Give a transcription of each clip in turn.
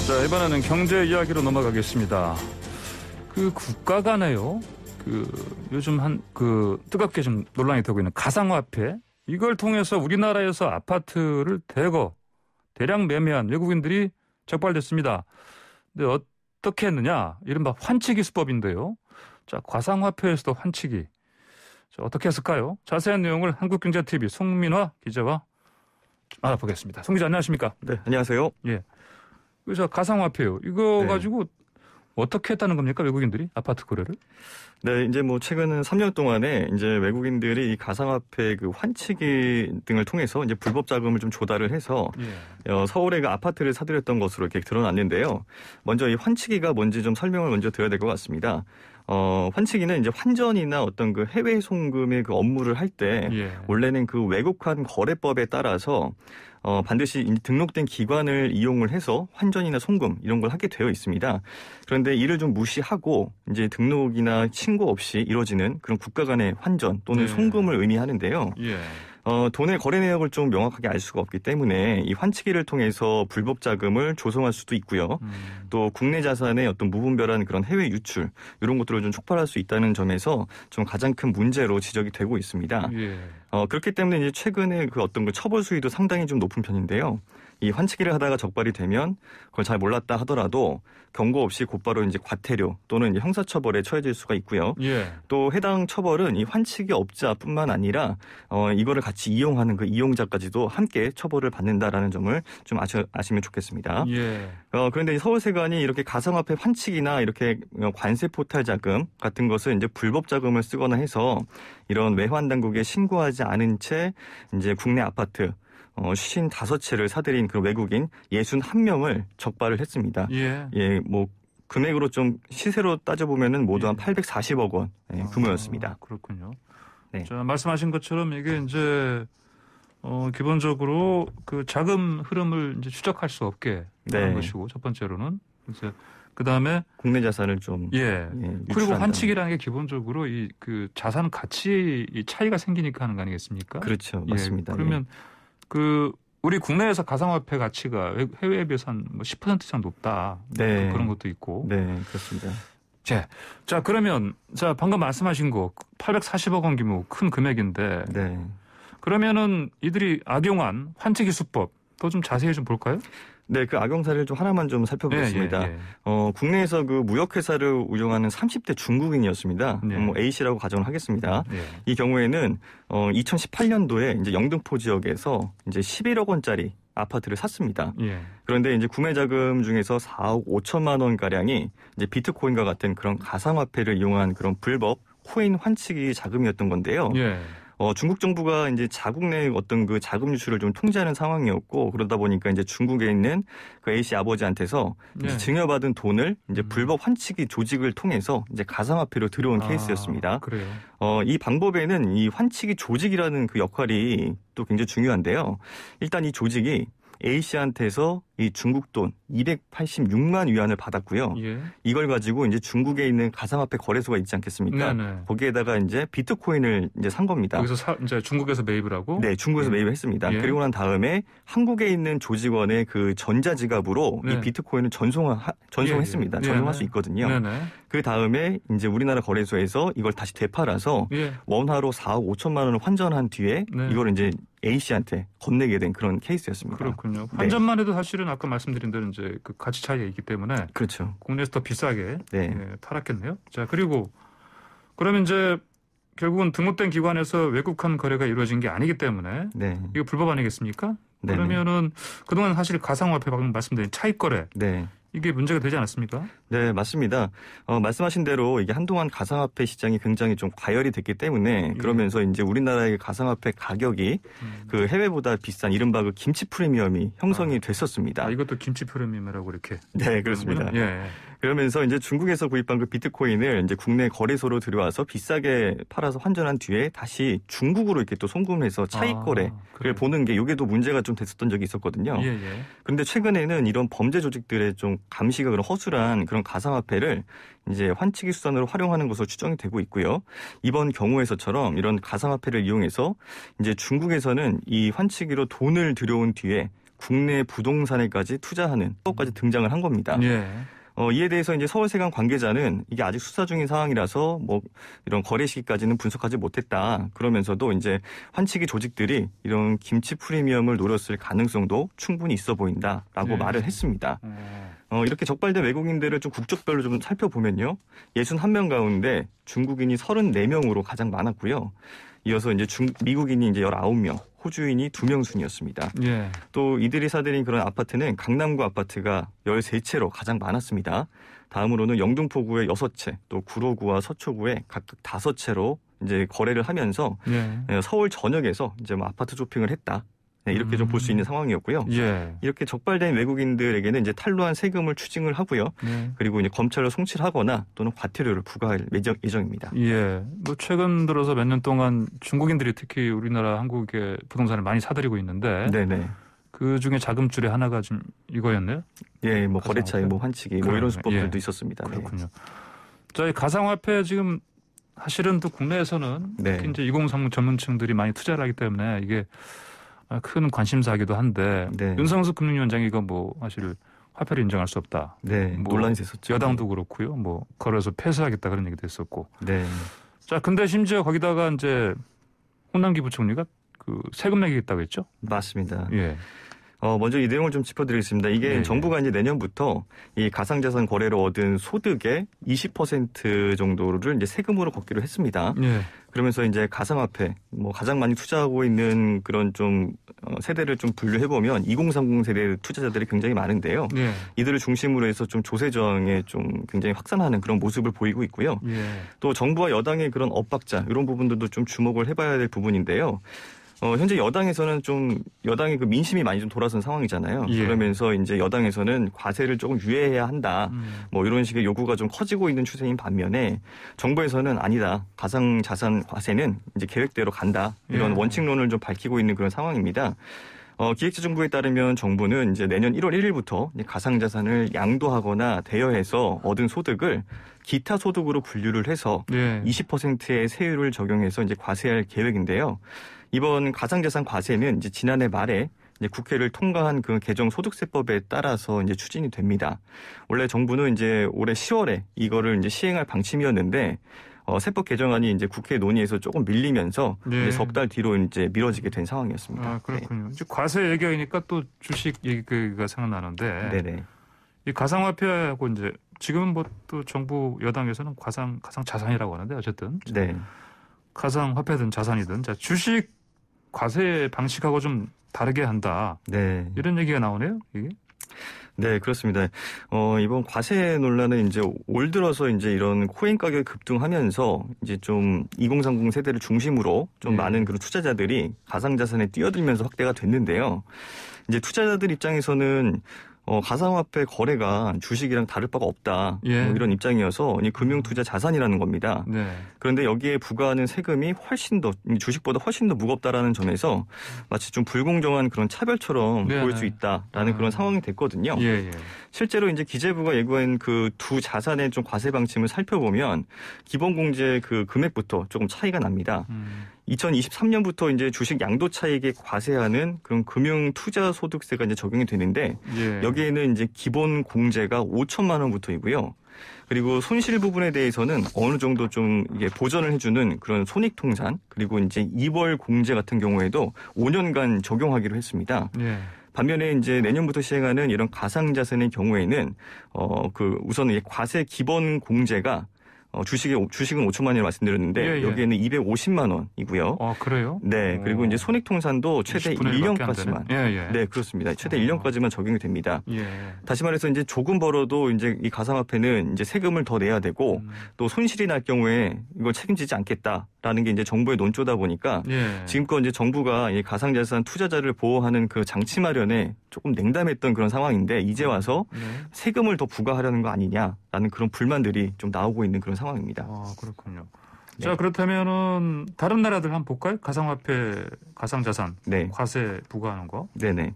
자, 이번에는 경제 이야기로 넘어가겠습니다. 국가 간에요. 요즘 뜨겁게 좀 논란이 되고 있는 가상화폐. 이걸 통해서 우리나라에서 아파트를 대량 매매한 외국인들이 적발됐습니다. 근데 어떻게 했느냐? 이른바 환치기 수법인데요. 자, 가상화폐에서도 환치기. 자, 어떻게 했을까요? 자세한 내용을 한국경제TV 송민화 기자와 알아보겠습니다. 송 기자 안녕하십니까? 네, 안녕하세요. 예. 그래서 가상화폐요. 이거 가지고 어떻게 했다는 겁니까? 외국인들이 아파트 거래를? 네, 이제 최근 3년 동안에 이제 외국인들이 이 가상화폐 환치기 등을 통해서 이제 불법 자금을 좀 조달을 해서 서울에 아파트를 사들였던 것으로 이렇게 드러났는데요. 먼저 이 환치기가 뭔지 좀 설명을 먼저 드려야 될 것 같습니다. 환치기는 이제 환전이나 어떤 해외 송금의 업무를 할 때 원래는 외국환 거래법에 따라서 반드시 등록된 기관을 이용을 해서 환전이나 송금 이런 걸 하게 되어 있습니다. 그런데 이를 좀 무시하고 이제 등록이나 신고 없이 이루어지는 그런 국가 간의 환전 또는 송금을 의미하는데요. 돈의 거래 내역을 좀 명확하게 알 수가 없기 때문에 이 환치기를 통해서 불법 자금을 조성할 수도 있고요. 또 국내 자산의 어떤 무분별한 그런 해외 유출 이런 것들을 좀 촉발할 수 있다는 점에서 좀 가장 큰 문제로 지적이 되고 있습니다. 그렇기 때문에 이제 최근에 어떤 처벌 수위도 상당히 좀 높은 편인데요. 이 환치기를 하다가 적발이 되면 그걸 잘 몰랐다 하더라도 경고 없이 곧바로 이제 과태료 또는 이제 형사처벌에 처해질 수가 있고요. 또 해당 처벌은 이 환치기 업자뿐만 아니라 이거를 같이 이용하는 이용자까지도 함께 처벌을 받는다라는 점을 좀 아시면 좋겠습니다. 그런데 이 서울세관이 이렇게 가상화폐 환치기나 이렇게 관세 포탈 자금 같은 것을 이제 불법 자금을 쓰거나 해서 이런 외환 당국에 신고하지 않은 채 이제 국내 아파트 55채를 사들인 그 외국인 61명을 적발을 했습니다. 금액으로 좀 시세로 따져보면은 모두 한 840억 원 규모였습니다. 그렇군요. 네. 자, 말씀하신 것처럼 이게 이제 기본적으로 자금 흐름을 이제 추적할 수 없게 하는 것이고 첫 번째로는 이제 그다음에 국내 자산을 좀 그리고 환치기라는 게 기본적으로 자산 가치 차이가 생기니까 하는 거 아니겠습니까? 그렇죠. 맞습니다. 그러면 우리 국내에서 가상화폐 가치가 해외에 비해서 한 10% 이상 높다. 그런 것도 있고. 네, 그렇습니다. 자, 그러면 방금 말씀하신 거 840억 원 규모 큰 금액인데. 그러면은 이들이 악용한 환치기 수법 또 좀 자세히 좀 볼까요? 네, 악용 사례를 좀 하나만 좀 살펴보겠습니다. 국내에서 무역회사를 운영하는 30대 중국인이었습니다. A씨라고 가정을 하겠습니다. 이 경우에는 2018년도에 이제 영등포 지역에서 이제 11억 원짜리 아파트를 샀습니다. 그런데 이제 구매 자금 중에서 4억 5천만 원 가량이 이제 비트코인과 같은 그런 가상화폐를 이용한 그런 불법 코인 환치기 자금이었던 건데요. 중국 정부가 이제 자국 내 어떤 자금 유출을 좀 통제하는 상황이었고 그러다 보니까 이제 중국에 있는 A씨 아버지한테서 이제 증여받은 돈을 이제 불법 환치기 조직을 통해서 이제 가상화폐로 들여온 케이스였습니다. 그래요. 이 방법에는 이 환치기 조직이라는 역할이 또 굉장히 중요한데요. 일단 이 조직이 A씨한테서 이 중국 돈 286만 위안을 받았고요. 이걸 가지고 이제 중국에 있는 가상화폐 거래소가 있지 않겠습니까? 거기에다가 이제 비트코인을 이제 산 겁니다. 여기서 이제 중국에서 매입을 하고? 네, 중국에서 매입을 했습니다. 그리고 난 다음에 한국에 있는 조직원의 전자지갑으로 이 비트코인을 전송했습니다. 전송할 수 있거든요. 그 다음에 이제 우리나라 거래소에서 이걸 다시 되팔아서 원화로 4억 5천만 원을 환전한 뒤에 이걸 이제 A씨한테 건네게 된 그런 케이스였습니다. 그렇군요. 환전만 해도 사실은 아까 말씀드린 대로 이제 가치 차이가 있기 때문에 그렇죠. 국내에서 더 비싸게 팔았겠네요. 자, 그리고 그러면 이제 결국은 등록된 기관에서 외국환 거래가 이루어진 게 아니기 때문에 이거 불법 아니겠습니까? 그러면은 그동안 사실 가상화폐 방금 말씀드린 차익 거래 이게 문제가 되지 않았습니까? 네, 맞습니다. 말씀하신 대로 이게 한동안 가상화폐 시장이 굉장히 좀 과열이 됐기 때문에 그러면서 이제 우리나라의 가상화폐 가격이 해외보다 비싼 이른바 김치 프리미엄이 형성이 됐었습니다. 이것도 김치 프리미엄이라고 이렇게. 네, 그렇습니다. 그러면서 이제 중국에서 구입한 비트코인을 이제 국내 거래소로 들여와서 비싸게 팔아서 환전한 뒤에 다시 중국으로 이렇게 또 송금해서 차익 거래를 보는 게 이게 또 문제가 좀 됐었던 적이 있었거든요. 그런데 최근에는 이런 범죄 조직들의 좀 감시가 그런 허술한 그런 가상화폐를 이제 환치기 수단으로 활용하는 것으로 추정이 되고 있고요. 이번 경우에서처럼 이런 가상화폐를 이용해서 이제 중국에서는 이 환치기로 돈을 들여온 뒤에 국내 부동산에까지 투자하는 것까지 등장을 한 겁니다. 예. 이에 대해서 이제 서울세관 관계자는 이게 아직 수사 중인 상황이라서 뭐 이런 거래 시기까지는 분석하지 못했다. 그러면서도 이제 환치기 조직들이 이런 김치 프리미엄을 노렸을 가능성도 충분히 있어 보인다라고 말을 했습니다. 이렇게 적발된 외국인들을 좀 국적별로 좀 살펴보면요. 61명 가운데 중국인이 34명으로 가장 많았고요. 이어서 이제 미국인이 이제 19명, 호주인이 2명 순이었습니다. 예. 또 이들이 사들인 그런 아파트는 강남구 아파트가 13채로 가장 많았습니다. 다음으로는 영등포구에 6채, 또 구로구와 서초구에 각각 5채로 이제 거래를 하면서 서울 전역에서 이제 뭐 아파트 쇼핑을 했다. 네, 이렇게 좀 볼 수 있는 상황이었고요. 예. 이렇게 적발된 외국인들에게는 이제 탄로한 세금을 추징을 하고요. 그리고 이제 검찰로 송치를 하거나 또는 과태료를 부과할 예정입니다. 예. 뭐 최근 들어서 몇 년 동안 중국인들이 특히 우리나라 한국의 부동산을 많이 사들이고 있는데, 네네. 그 중에 자금줄의 하나가 좀 이거였네요. 예, 뭐 거래차익, 뭐 환치기, 뭐 이런 수법들도 있었습니다. 그렇군요. 자, 이 가상화폐 지금 사실은 또 국내에서는 특히 이제 2030 전문층들이 많이 투자를 하기 때문에 이게 큰 관심사이기도 한데 윤상수 금융위원장이 이거 뭐 사실 화폐를 인정할 수 없다. 네, 뭐 논란이 됐었죠. 여당도 그렇고요. 뭐 걸어서 폐쇄하겠다 그런 얘기도 했었고. 네. 자, 근데 심지어 거기다가 이제 홍남기 부총리가 그 세금 내겠다고 했죠? 맞습니다. 예. 먼저 이 내용을 좀 짚어드리겠습니다. 이게 정부가 이제 내년부터 이 가상자산 거래로 얻은 소득의 20% 정도를 이제 세금으로 걷기로 했습니다. 예. 그러면서 이제 가상화폐, 뭐 가장 많이 투자하고 있는 그런 좀 세대를 좀 분류해보면 2030 세대 투자자들이 굉장히 많은데요. 예. 이들을 중심으로 해서 좀 조세 저항에 좀 굉장히 확산하는 그런 모습을 보이고 있고요. 예. 또 정부와 여당의 그런 엇박자 이런 부분들도 좀 주목을 해봐야 될 부분인데요. 현재 여당에서는 좀 여당의 그 민심이 많이 좀 돌아선 상황이잖아요. 예. 그러면서 이제 여당에서는 과세를 조금 유예해야 한다. 뭐 이런 식의 요구가 좀 커지고 있는 추세인 반면에 정부에서는 아니다. 가상자산 과세는 이제 계획대로 간다. 이런 원칙론을 좀 밝히고 있는 그런 상황입니다. 기획재정부에 따르면 정부는 이제 내년 1월 1일부터 가상자산을 양도하거나 대여해서 얻은 소득을 기타 소득으로 분류를 해서 20%의 세율을 적용해서 이제 과세할 계획인데요. 이번 가상자산 과세는 이제 지난해 말에 이제 국회를 통과한 그 개정 소득세법에 따라서 이제 추진이 됩니다. 원래 정부는 이제 올해 10월에 이거를 이제 시행할 방침이었는데 세법 개정안이 이제 국회 논의에서 조금 밀리면서 이제 석 달 뒤로 이제 미뤄지게 된 상황이었습니다. 아, 그렇군요. 이제 과세 얘기하니까 또 주식 얘기가 생각나는데, 네네. 이 가상화폐하고 이제 지금은 뭐 또 정부 여당에서는 가상 자산이라고 하는데 어쨌든 가상화폐든 자산이든 자 주식 과세 방식하고 좀 다르게 한다. 이런 얘기가 나오네요. 이게. 네, 그렇습니다. 이번 과세 논란은 이제 올 들어서 이제 이런 코인 가격이 급등하면서 이제 좀 2030 세대를 중심으로 좀 많은 그런 투자자들이 가상자산에 뛰어들면서 확대가 됐는데요. 이제 투자자들 입장에서는 가상화폐 거래가 주식이랑 다를 바가 없다. 뭐 이런 입장이어서 금융투자 자산이라는 겁니다. 그런데 여기에 부과하는 세금이 훨씬 더 주식보다 훨씬 더 무겁다라는 점에서 마치 좀 불공정한 그런 차별처럼 보일 수 있다라는 그런 상황이 됐거든요. 실제로 이제 기재부가 예고한 그 두 자산의 좀 과세 방침을 살펴보면 기본 공제 그 금액부터 조금 차이가 납니다. 2023년부터 이제 주식 양도 차익에 과세하는 그런 금융 투자 소득세가 이제 적용이 되는데 여기에는 이제 기본 공제가 5천만 원부터이고요. 그리고 손실 부분에 대해서는 어느 정도 좀 이게 보전을 해주는 그런 손익통산 그리고 이제 이월 공제 같은 경우에도 5년간 적용하기로 했습니다. 반면에 이제 내년부터 시행하는 이런 가상자산의 경우에는 우선 과세 기본 공제가 주식은 5천만 원을 말씀드렸는데 여기에는 250만 원이고요. 아, 그래요? 네. 그리고 이제 손익통산도 최대 1년까지만. 네, 그렇습니다. 최대 1년까지만 적용이 됩니다. 다시 말해서 이제 조금 벌어도 이제 이 가상화폐는 이제 세금을 더 내야 되고 또 손실이 날 경우에 이걸 책임지지 않겠다라는 게 이제 정부의 논조다 보니까 지금껏 이제 정부가 이 가상자산 투자자를 보호하는 그 장치 마련에 조금 냉담했던 그런 상황인데 이제 와서 세금을 더 부과하려는 거 아니냐라는 그런 불만들이 좀 나오고 있는 그런 상황입니다. 아, 그렇군요. 자, 그렇다면은 다른 나라들 한번 볼까요? 가상화폐, 가상자산 과세 부과하는 거. 네네.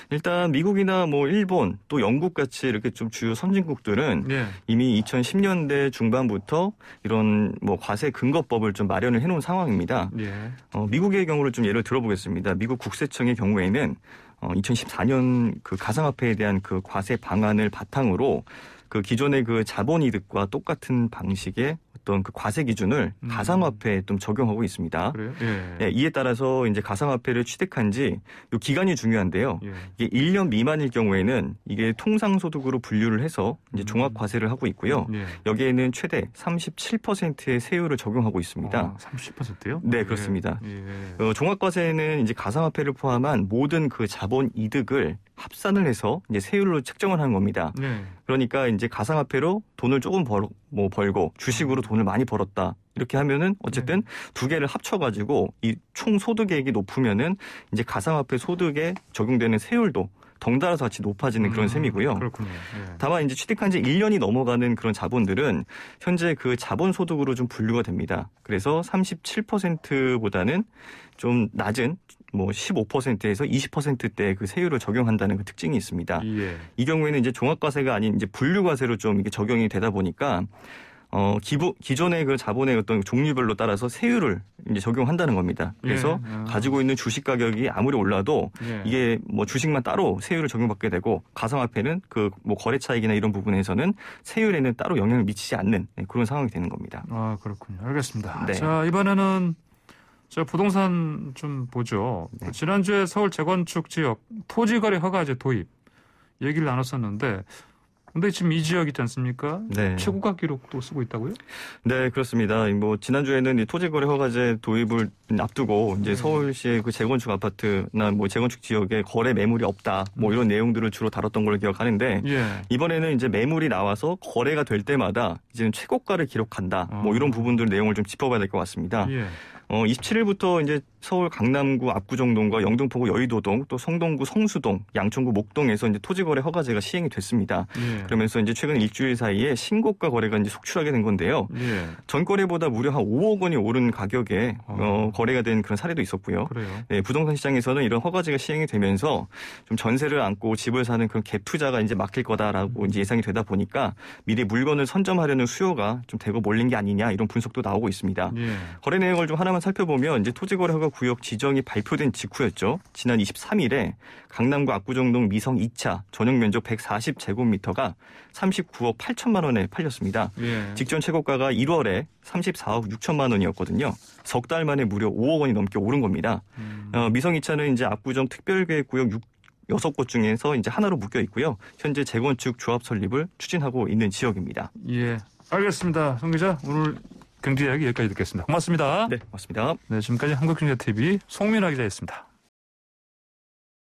일단 미국이나 뭐 일본 또 영국 같이 이렇게 좀 주요 선진국들은 이미 2010년대 중반부터 이런 뭐 과세 근거법을 좀 마련을 해놓은 상황입니다. 미국의 경우를 좀 예를 들어보겠습니다. 미국 국세청의 경우에는 2014년 그 가상화폐에 대한 그 과세 방안을 바탕으로 그 기존의 그 자본이득과 똑같은 방식의 어떤 그 과세 기준을 가상화폐에 좀 적용하고 있습니다. 그래요? 예, 이에 따라서 이제 가상화폐를 취득한 지 요 기간이 중요한데요. 예. 이게 1년 미만일 경우에는 이게 통상소득으로 분류를 해서 이제 종합과세를 하고 있고요. 예. 여기에는 최대 37%의 세율을 적용하고 있습니다. 30%요? 네, 그렇습니다. 예. 종합과세는 이제 가상화폐를 포함한 모든 그 자본 이득을 합산을 해서 이제 세율로 책정을 하는 겁니다. 네. 그러니까 이제 가상화폐로 돈을 조금 벌고 주식으로 돈을 많이 벌었다. 이렇게 하면은 어쨌든 두 개를 합쳐가지고 이 총 소득액이 높으면은 이제 가상화폐 소득에 적용되는 세율도 덩달아서 같이 높아지는 그런 셈이고요. 그렇군요. 예. 다만 이제 취득한 지 1년이 넘어가는 그런 자본들은 현재 그 자본 소득으로 좀 분류가 됩니다. 그래서 37%보다는 좀 낮은 뭐 15%에서 20%대 그 세율을 적용한다는 그 특징이 있습니다. 예. 이 경우에는 이제 종합과세가 아닌 이제 분류과세로 좀 이게 적용이 되다 보니까 기존의 그 자본의 어떤 종류별로 따라서 세율을 이제 적용한다는 겁니다. 그래서 가지고 있는 주식 가격이 아무리 올라도 이게 뭐 주식만 따로 세율을 적용받게 되고 가상화폐는 그 뭐 거래 차익이나 이런 부분에서는 세율에는 따로 영향을 미치지 않는 그런 상황이 되는 겁니다. 아, 그렇군요. 알겠습니다. 네. 자, 이번에는 저 부동산 좀 보죠. 네. 지난주에 서울 재건축 지역 토지거래 허가제 도입 얘기를 나눴었는데 근데 지금 이 지역 있지 않습니까? 네. 최고가 기록도 쓰고 있다고요? 네, 그렇습니다. 뭐 지난주에는 이 토지거래 허가제 도입을 앞두고 이제 서울시의 그 재건축 아파트나 뭐 재건축 지역에 거래 매물이 없다. 뭐 이런 내용들을 주로 다뤘던 걸로 기억하는데 예. 이번에는 이제 매물이 나와서 거래가 될 때마다 이제는 최고가를 기록한다. 뭐 이런 부분들 내용을 좀 짚어봐야 될 것 같습니다. 예. 27일부터 이제 서울 강남구 압구정동과 영등포구 여의도동 또 성동구 성수동, 양천구 목동에서 이제 토지거래 허가제가 시행이 됐습니다. 예. 그러면서 이제 최근 일주일 사이에 신고가 거래가 이제 속출하게 된 건데요. 예. 전거래보다 무려 한 5억 원이 오른 가격에 거래가 된 그런 사례도 있었고요. 그래요. 네, 부동산 시장에서는 이런 허가제가 시행이 되면서 좀 전세를 안고 집을 사는 그런 갭 투자가 이제 막힐 거다라고 이제 예상이 되다 보니까 미리 물건을 선점하려는 수요가 좀 대거 몰린 게 아니냐 이런 분석도 나오고 있습니다. 예. 거래 내용을 좀 하나만 살펴보면 이제 토지거래 허가 구역 지정이 발표된 직후였죠. 지난 23일에 강남구 압구정동 미성 2차 전용 면적 140제곱미터가 39억 8천만 원에 팔렸습니다. 예. 직전 최고가가 1월에 34억 6천만 원이었거든요. 석 달 만에 무려 5억 원이 넘게 오른 겁니다. 미성 2차는 이제 압구정 특별계획구역 6곳 중에서 이제 하나로 묶여 있고요. 현재 재건축 조합 설립을 추진하고 있는 지역입니다. 예. 알겠습니다. 송 기자, 오늘 경제 이야기 여기까지 듣겠습니다. 고맙습니다. 네, 고맙습니다. 네, 지금까지 한국경제TV 송민아 기자였습니다.